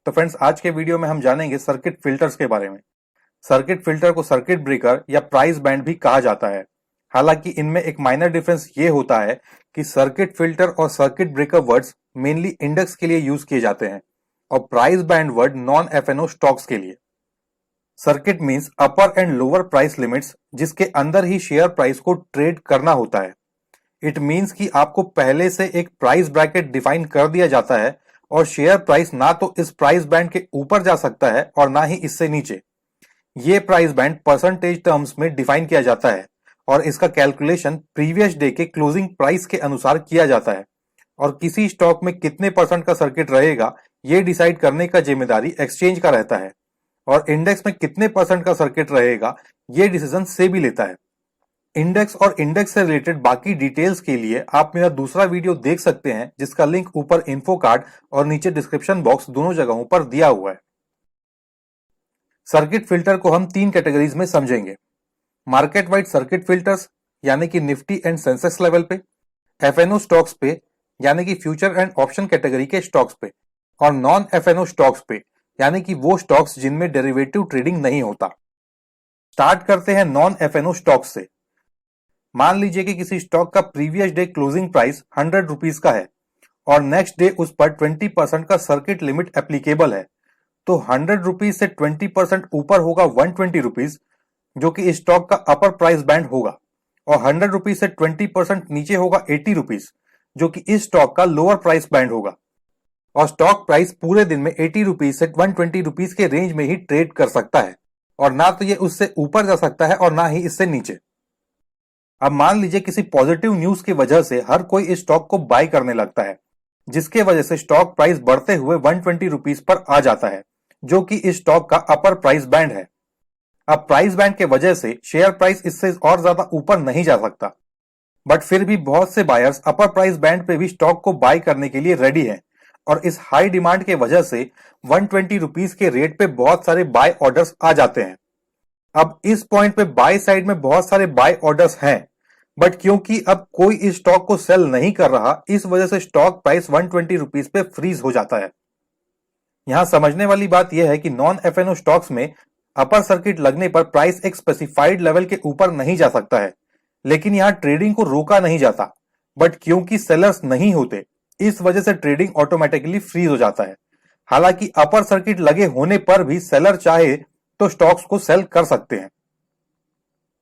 तो फ्रेंड्स, आज के वीडियो में हम जानेंगे सर्किट फिल्टर्स के बारे में। सर्किट फिल्टर को सर्किट ब्रेकर या प्राइस बैंड भी कहा जाता है। हालांकि इनमें एक माइनर डिफरेंस ये होता है कि सर्किट फिल्टर और circuit breaker words mainly index के लिए यूज किए जाते हैं और price band word non FNO stocks के लिए। Circuit means upper and lower price limits, जिसके अंदर ही शेयर प्राइस को ट्रेड करना होता है। इट मींस कि आपको पहले से एक प्राइस ब्रैकेट डिफाइन कर दिया जाता है और शेयर प्राइस ना तो इस प्राइस बैंड के ऊपर जा सकता है और ना ही इससे नीचे। ये प्राइस बैंड परसेंटेज टर्म्स में डिफाइन किया जाता है और इसका कैलकुलेशन प्रीवियस डे के क्लोजिंग प्राइस के अनुसार किया जाता है और किसी स्टॉक में कितने परसेंट का सर्किट रहेगा ये डिसाइड करने का जिम्मेदारी एक्सचेंज का रहता है और इंडेक्स में कितने परसेंट का सर्किट रहेगा ये डिसीजन सेबी लेता है। इंडेक्स और इंडेक्स से रिलेटेड बाकी डिटेल्स के लिए आप मेरा दूसरा वीडियो देख सकते हैं, जिसका लिंक ऊपर इन्फो कार्ड और नीचे डिस्क्रिप्शन बॉक्स दोनों जगहों पर दिया हुआ है। सर्किट फिल्टर को हम 3 कैटेगरीज में समझेंगे। मार्केट वाइड सर्किट फिल्टर्स यानी कि निफ्टी एंड सेंसेक्स लेवल पे, एफएनओ स्टॉक्स पे यानी कि फ्यूचर एंड ऑप्शन कैटेगरी के स्टॉक्स पे, और नॉन एफएनओ स्टॉक्स पे यानी कि वो स्टॉक्स जिनमें डेरिवेटिव ट्रेडिंग नहीं होता। स्टार्ट करते हैं नॉन एफएनओ स्टॉक्स से। मान लीजिए कि किसी स्टॉक का previous day closing price 100 rupees का है और नेक्स्ट डे उस पर 20% का सर्किट लिमिट एप्लीकेबल है, तो 100 रुपीज से 20% ऊपर होगा 120 रुपीज, जो कि इस स्टॉक का अपर प्राइस बैंड होगा, और 100 रुपीज से 20% नीचे होगा 80 रुपीज, जो कि इस स्टॉक का लोअर प्राइस बैंड होगा। और स्टॉक प्राइस पूरे दिन में 80 रुपीज से 120 रुपीज के रेंज में ही ट्रेड कर सकता है और ना तो ये उससे ऊपर जा सकता है और ना ही इससे नीचे। अब मान लीजिए किसी पॉजिटिव न्यूज की वजह से हर कोई इस स्टॉक को बाय करने लगता है, जिसके वजह से स्टॉक प्राइस बढ़ते हुए 120 रुपीज पर आ जाता है, जो कि इस स्टॉक का अपर प्राइस बैंड है। अब प्राइस बैंड के वजह से शेयर प्राइस इससे और ज्यादा ऊपर नहीं जा सकता, बट फिर भी बहुत से बायर्स अपर प्राइस बैंड पे भी स्टॉक को बाय करने के लिए रेडी हैं और इस हाई डिमांड के वजह से 120 रुपीज के रेट पे बहुत सारे बाय ऑर्डर्स आ जाते हैं। अब इस पॉइंट पे बाय साइड में बहुत सारे बाय ऑर्डर्स हैं, बट क्योंकि अब कोई इस स्टॉक को सेल नहीं कर रहा, इस वजह से स्टॉक प्राइस 120 रुपीज पे फ्रीज हो जाता है। यहां समझने वाली बात यह है कि नॉन एफएनओ स्टॉक्स में अपर सर्किट लगने पर प्राइस एक स्पेसिफाइड लेवल के ऊपर नहीं जा सकता है, लेकिन यहां ट्रेडिंग को रोका नहीं जाता, बट क्योंकि सेलर्स नहीं होते, इस वजह से ट्रेडिंग ऑटोमेटिकली फ्रीज हो जाता है। हालांकि अपर सर्किट लगे होने पर भी सेलर चाहे तो स्टॉक्स को सेल कर सकते हैं।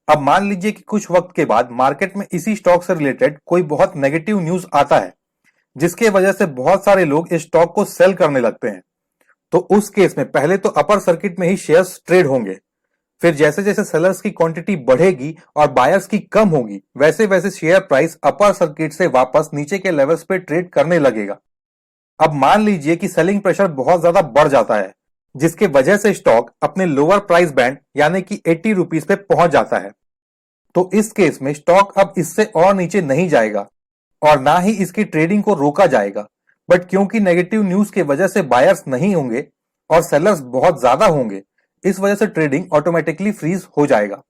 अब मान लीजिए कि कुछ वक्त के बाद मार्केट में इसी स्टॉक से रिलेटेड कोई बहुत नेगेटिव न्यूज आता है, जिसके वजह से बहुत सारे लोग इस स्टॉक को सेल करने लगते हैं। तो उस केस में पहले तो अपर सर्किट में ही शेयर्स ट्रेड होंगे, फिर जैसे जैसे सेलर्स की क्वांटिटी बढ़ेगी और बायर्स की कम होगी, वैसे वैसे शेयर प्राइस अपर सर्किट से वापस नीचे के लेवल्स पे ट्रेड करने लगेगा। अब मान लीजिए कि सेलिंग प्रेशर बहुत ज्यादा बढ़ जाता है, जिसके वजह से स्टॉक अपने लोअर प्राइस बैंड यानी कि 80 रुपीज पे पहुंच जाता है। तो इस केस में स्टॉक अब इससे और नीचे नहीं जाएगा और ना ही इसकी ट्रेडिंग को रोका जाएगा, बट क्योंकि नेगेटिव न्यूज के वजह से बायर्स नहीं होंगे और सेलर्स बहुत ज्यादा होंगे, इस वजह से ट्रेडिंग ऑटोमेटिकली फ्रीज हो जाएगा।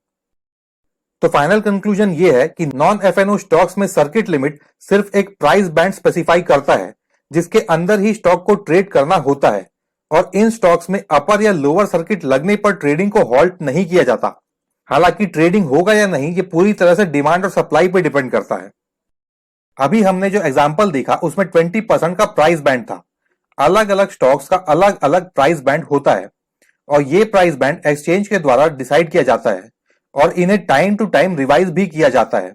तो फाइनल कंक्लूजन ये है कि नॉन एफएनओ स्टॉक्स में सर्किट लिमिट सिर्फ एक प्राइस बैंड स्पेसिफाई करता है, जिसके अंदर ही स्टॉक को ट्रेड करना होता है, और इन स्टॉक्स में अपर या लोअर सर्किट लगने पर ट्रेडिंग को हॉल्ट नहीं किया जाता। हालांकि ट्रेडिंग होगा या नहीं ये पूरी तरह से डिमांड और सप्लाई पर डिपेंड करता है। अभी हमने जो एग्जांपल देखा उसमें 20% का प्राइस बैंड था। अलग अलग स्टॉक्स का अलग अलग प्राइस बैंड होता है और ये प्राइस बैंड एक्सचेंज के द्वारा डिसाइड किया जाता है और इन्हें टाइम टू टाइम रिवाइज भी किया जाता है।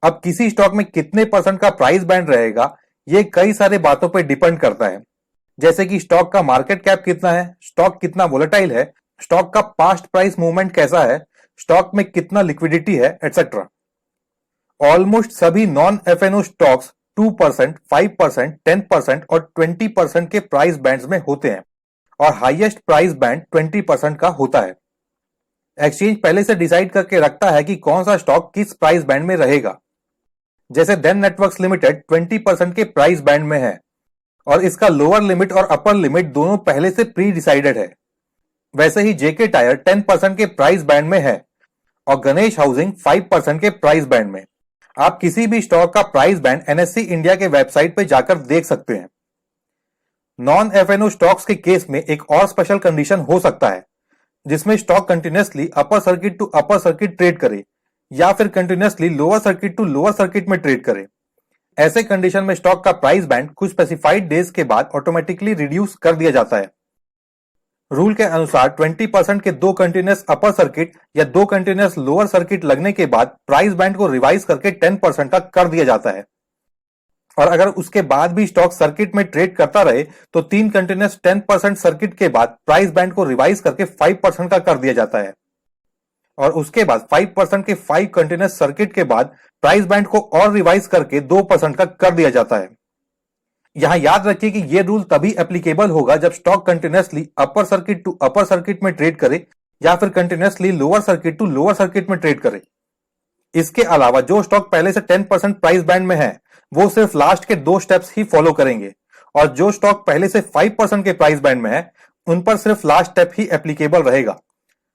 अब किसी स्टॉक में कितने परसेंट का प्राइस बैंड रहेगा ये कई सारे बातों पर डिपेंड करता है, जैसे कि स्टॉक का मार्केट कैप कितना है, स्टॉक कितना वोलेटाइल है, स्टॉक का पास्ट प्राइस मूवमेंट कैसा है, स्टॉक में कितना लिक्विडिटी है, एटसेट्रा। ऑलमोस्ट सभी नॉन एफएनओ स्टॉक्स 2%, 5%, 10% और 20% के प्राइस बैंड्स में होते हैं और हाईएस्ट प्राइस बैंड 20% का होता है। एक्सचेंज पहले से डिसाइड करके रखता है कि कौन सा स्टॉक किस प्राइस बैंड में रहेगा। जैसे देन नेटवर्क्स लिमिटेड 20% के प्राइस बैंड में है और इसका लोअर लिमिट और अपर लिमिट दोनों पहले से प्री डिसाइडेड है। वैसे ही जेके टायर 10% के प्राइस बैंड में है और गणेश हाउसिंग 5% के प्राइस बैंड में। आप किसी भी स्टॉक का प्राइस बैंड एनएससी इंडिया के वेबसाइट पर जाकर देख सकते हैं। नॉन एफएनओ स्टॉक्स के केस में एक और स्पेशल कंडीशन हो सकता है, जिसमें stock continuously upper circuit to upper circuit trade करे या फिर continuously lower circuit to lower circuit में ट्रेड करे। ऐसे कंडीशन में स्टॉक का प्राइस बैंड कुछ स्पेसिफाइड डेज के बाद ऑटोमेटिकली रिड्यूस कर दिया जाता है। रूल के अनुसार 20% के दो कंटिन्यूअस अपर सर्किट या दो कंटिन्यूअस लोअर सर्किट लगने के बाद प्राइस बैंड को रिवाइज करके 10% तक कर दिया जाता है। और अगर उसके बाद भी स्टॉक सर्किट में ट्रेड करता रहे तो तीन कंटिन्यूअस 10% सर्किट के बाद प्राइस बैंड को रिवाइज करके 5% का कर दिया जाता है। और उसके बाद 5% के 5 कंटिन्यूअस सर्किट के बाद प्राइस बैंड को और रिवाइज करके 2% का कर दिया जाता है। यहां याद रखिए कि यह रूल तभी एप्लीकेबल होगा जब stock continuously upper circuit to upper circuit में ट्रेड करे या फिर continuously lower circuit to lower circuit में ट्रेड करे। इसके अलावा जो स्टॉक पहले से 10% प्राइस बैंड में है वो सिर्फ लास्ट के 2 स्टेप्स ही फॉलो करेंगे, और जो स्टॉक पहले से 5% के प्राइस बैंड में है उन पर सिर्फ लास्ट स्टेप ही एप्लीकेबल रहेगा।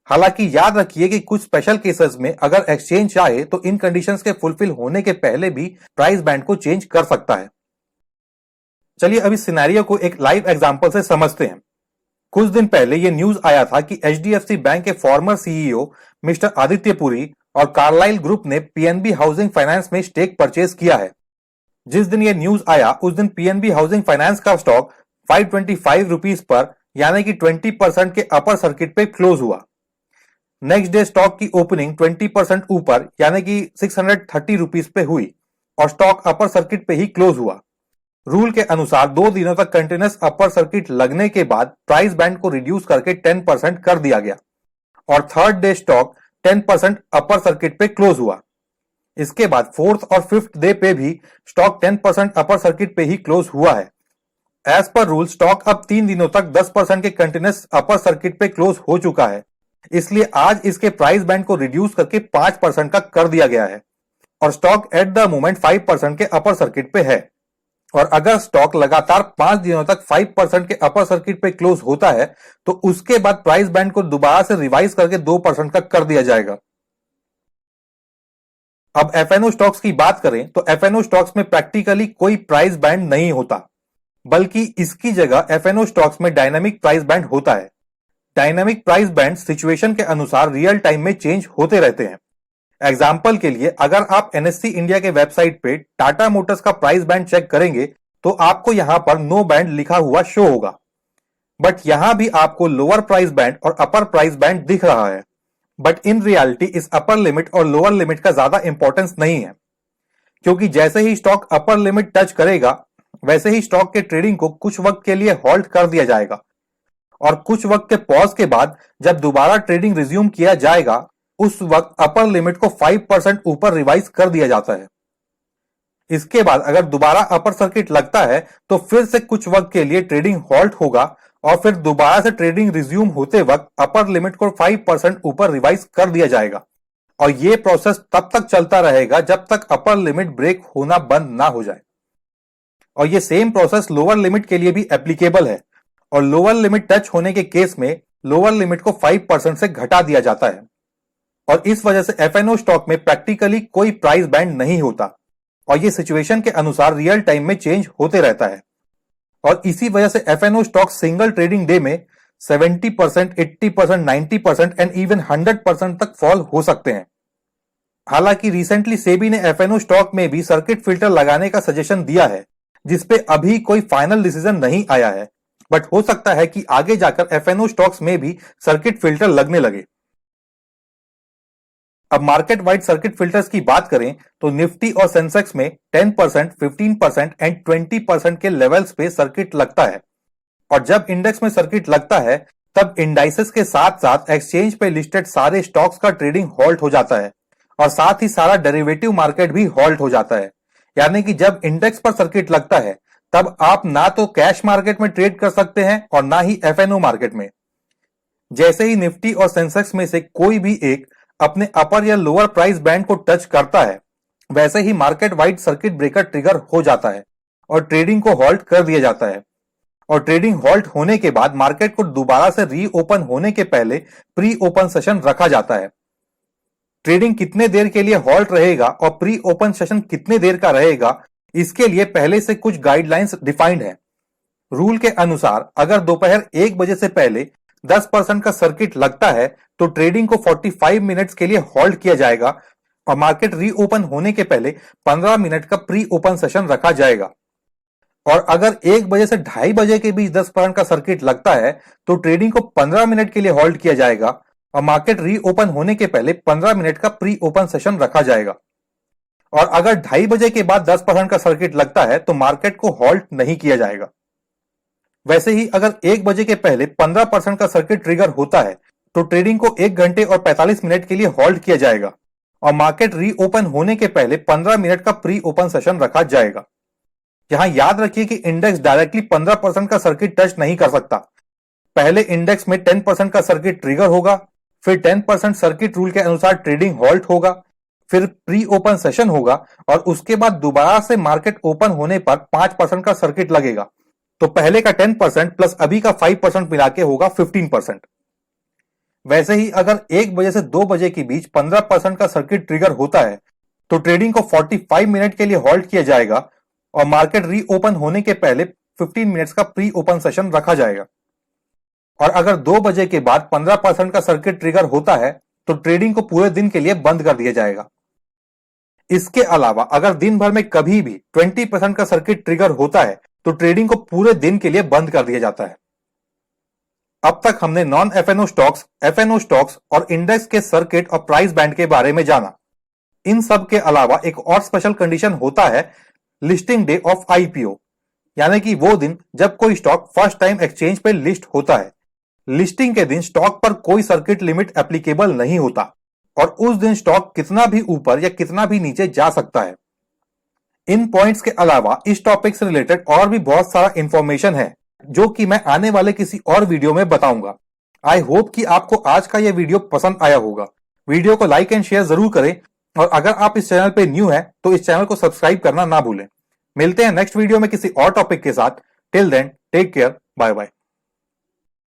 हालांकि याद रखिए कि कुछ स्पेशल केसेस में अगर एक्सचेंज चाहे तो इन कंडीशंस के फुलफिल होने के पहले भी प्राइस बैंड को चेंज कर सकता है। चलिए अब इस सिनेरियो को एक लाइव एग्जांपल से समझते हैं। कुछ दिन पहले यह न्यूज आया था कि एचडीएफसी बैंक के farmer CEO mister Aditya Puri और कार्लाइल ग्रुप ने पीएनबी हाउसिंग फाइनेंस में स्टेक परचेज किया है। जिस दिन यह न्यूज आया उस दिन पीएनबी हाउसिंग फाइनेंस का स्टॉक 525 रुपीज पर यानी कि 20% के अपर सर्किट पे क्लोज हुआ। नेक्स्ट डे स्टॉक की ओपनिंग 20% ऊपर यानी कि 630 रुपीज पे हुई और स्टॉक अपर सर्किट पे ही क्लोज हुआ। रूल के अनुसार 2 दिनों तक कंटिन्यूअस अपर सर्किट लगने के बाद प्राइस बैंड को रिड्यूस करके 10% कर दिया गया और third day stock 10% upper circuit पे क्लोज हुआ। इसके बाद फोर्थ और फिफ्थ डे पे भी स्टॉक 10% अपर सर्किट पे ही क्लोज हुआ है। एज पर रूल स्टॉक अब 3 दिनों तक 10% के कंटिन्यूअस अपर सर्किट पे क्लोज हो चुका है, इसलिए आज इसके प्राइस बैंड को रिड्यूस करके 5% का कर दिया गया है और स्टॉक एट द मोमेंट 5% के अपर सर्किट पे है। और अगर स्टॉक लगातार 5 दिनों तक 5% के अपर सर्किट पे क्लोज होता है तो उसके बाद प्राइस बैंड को दोबारा से रिवाइज करके 2% का कर दिया जाएगा। अब एफएनओ स्टॉक्स की बात करें तो एफएनओ स्टॉक्स में प्रैक्टिकली कोई प्राइस बैंड नहीं होता, बल्कि इसकी जगह एफएनओ स्टॉक्स में डायनामिक प्राइस बैंड होता है। डायनामिक प्राइस बैंड सिचुएशन के अनुसार रियल टाइम में चेंज होते रहते हैं। एग्जाम्पल के लिए अगर आप एनएससी इंडिया के वेबसाइट पे टाटा मोटर्स का प्राइस बैंड चेक करेंगे तो आपको यहां पर नो बैंड लिखा हुआ शो होगा, बट यहां भी आपको लोअर प्राइस बैंड और अपर प्राइस बैंड दिख रहा है। बट इन रियलिटी इस अपर लिमिट और लोअर लिमिट का ज्यादा इंपॉर्टेंस नहीं है, क्योंकि जैसे ही स्टॉक अपर लिमिट टच करेगा वैसे ही स्टॉक के ट्रेडिंग को कुछ वक्त के लिए हॉल्ट कर दिया जाएगा और कुछ वक्त के पॉज के बाद जब दोबारा ट्रेडिंग रिज्यूम किया जाएगा उस वक्त अपर लिमिट को 5% ऊपर रिवाइज कर दिया जाता है। इसके बाद अगर दोबारा अपर सर्किट लगता है तो फिर से कुछ वक्त के लिए ट्रेडिंग हॉल्ट होगा और फिर दोबारा से ट्रेडिंग रिज्यूम होते वक्त अपर लिमिट को 5% ऊपर रिवाइज कर दिया जाएगा और यह प्रोसेस तब तक चलता रहेगा जब तक अपर लिमिट ब्रेक होना बंद ना हो जाए। और यह सेम प्रोसेस लोअर लिमिट के लिए भी एप्लीकेबल है और लोअर लिमिट टच होने के केस में लोअर लिमिट को 5% से घटा दिया जाता है और इस वजह से एफएनओ स्टॉक में प्रैक्टिकली कोई प्राइस बैंड नहीं होता और ये सिचुएशन के अनुसार रियल टाइम में चेंज होते रहता है। और इसी वजह से FNO stock single trading day में 70%, 80%, 90% एंड इवन 100% तक फॉल हो सकते हैं। हालांकि रिसेंटली सेबी ने एफएनओ स्टॉक में भी सर्किट फिल्टर लगाने का सजेशन दिया है, जिसपे अभी कोई फाइनल डिसीजन नहीं आया है, बट हो सकता है कि आगे जाकर एफएनओ स्टॉक्स में भी सर्किट फिल्टर लगने लगे। अब मार्केट वाइड सर्किट फिल्टर्स की बात करें तो निफ्टी और सेंसेक्स में 10%, 15% एंड 20% के लेवल्स पे सर्किट लगता है और जब इंडेक्स में सर्किट लगता है तब इंडाइसेस के साथ साथ एक्सचेंज पे लिस्टेड सारे स्टॉक्स का ट्रेडिंग हॉल्ट हो जाता है और साथ ही सारा डेरिवेटिव मार्केट भी हॉल्ट हो जाता है। यानी कि जब इंडेक्स पर सर्किट लगता है तब आप ना तो कैश मार्केट में ट्रेड कर सकते हैं और ना ही एफएनओ मार्केट में। जैसे ही निफ्टी और सेंसेक्स में से कोई भी एक अपने अपर या लोअर प्राइस बैंड को टच करता है वैसे ही market wide circuit breaker trigger हो जाता है और ट्रेडिंग को हॉल्ट कर दिया जाता है और ट्रेडिंग हॉल्ट होने के बाद मार्केट को दोबारा से रीओपन होने के पहले प्री ओपन सेशन रखा जाता है। ट्रेडिंग कितने देर के लिए हॉल्ट रहेगा और प्री ओपन सेशन कितने देर का रहेगा इसके लिए पहले से कुछ गाइडलाइंस डिफाइंड है। रूल के अनुसार अगर दोपहर 1 बजे से पहले 10% का सर्किट लगता है तो ट्रेडिंग को 45 मिनट्स के लिए होल्ड किया जाएगा और मार्केट रीओपन होने के पहले 15 मिनट का प्री ओपन सेशन रखा जाएगा। और अगर 1 बजे से 2:30 बजे के बीच 10% का सर्किट लगता है तो ट्रेडिंग को 15 मिनट के लिए होल्ड किया जाएगा और मार्केट रीओपन होने के पहले 15 मिनट का प्री ओपन सेशन रखा जाएगा। और अगर 2:30 बजे के बाद 10% का सर्किट लगता है तो मार्केट को होल्ड नहीं किया जाएगा। वैसे ही अगर 1 बजे के पहले 15% का सर्किट ट्रिगर होता है तो ट्रेडिंग को 1 घंटे और 45 मिनट के लिए होल्ड किया जाएगा और मार्केट रीओपन होने के पहले 15 मिनट का प्री ओपन सेशन रखा जाएगा। यहां याद रखिए कि इंडेक्स डायरेक्टली 15% का सर्किट टच नहीं कर सकता। पहले इंडेक्स में 10% का सर्किट ट्रिगर होगा, फिर 10% सर्किट रूल के अनुसार ट्रेडिंग होल्ड होगा, फिर प्री ओपन सेशन होगा और उसके बाद दोबारा से मार्केट ओपन होने पर 5% का सर्किट लगेगा। तो पहले का 10% प्लस अभी का 5% मिला के होगा 15%। वैसे ही अगर 1 बजे से 2 बजे के बीच 15% का सर्किट ट्रिगर होता है तो ट्रेडिंग को 45 मिनट के लिए होल्ड किया जाएगा और मार्केट रीओपन होने के पहले 15 मिनट्स का प्री ओपन सेशन रखा जाएगा। और अगर 2 बजे के बाद 15% का सर्किट ट्रिगर होता है तो ट्रेडिंग को पूरे दिन के लिए बंद कर दिया जाएगा। इसके अलावा अगर दिन भर में कभी भी 20% का सर्किट ट्रिगर होता है तो ट्रेडिंग को पूरे दिन के लिए बंद कर दिया जाता है। अब तक हमने non FNO stocks, FNO stocks और इंडेक्स के सर्किट और प्राइस बैंड के बारे में जाना। इन सब के अलावा एक और स्पेशल कंडीशन होता है लिस्टिंग डे ऑफ आईपीओ, यानी कि वो दिन जब कोई स्टॉक फर्स्ट टाइम एक्सचेंज पे लिस्ट होता है। लिस्टिंग के दिन स्टॉक पर कोई सर्किट लिमिट एप्लीकेबल नहीं होता और उस दिन स्टॉक कितना भी ऊपर या कितना भी नीचे जा सकता है। इन पॉइंट्स के अलावा इस टॉपिक से रिलेटेड और भी बहुत सारा इंफॉर्मेशन है जो कि मैं आने वाले किसी और वीडियो में बताऊंगा। आई होप कि आपको आज का यह वीडियो पसंद आया होगा। वीडियो को लाइक एंड शेयर जरूर करें और अगर आप इस चैनल पे न्यू हैं तो इस चैनल को सब्सक्राइब करना ना भूलें। मिलते हैं नेक्स्ट वीडियो में किसी और टॉपिक के साथ। Till then take care, bye bye.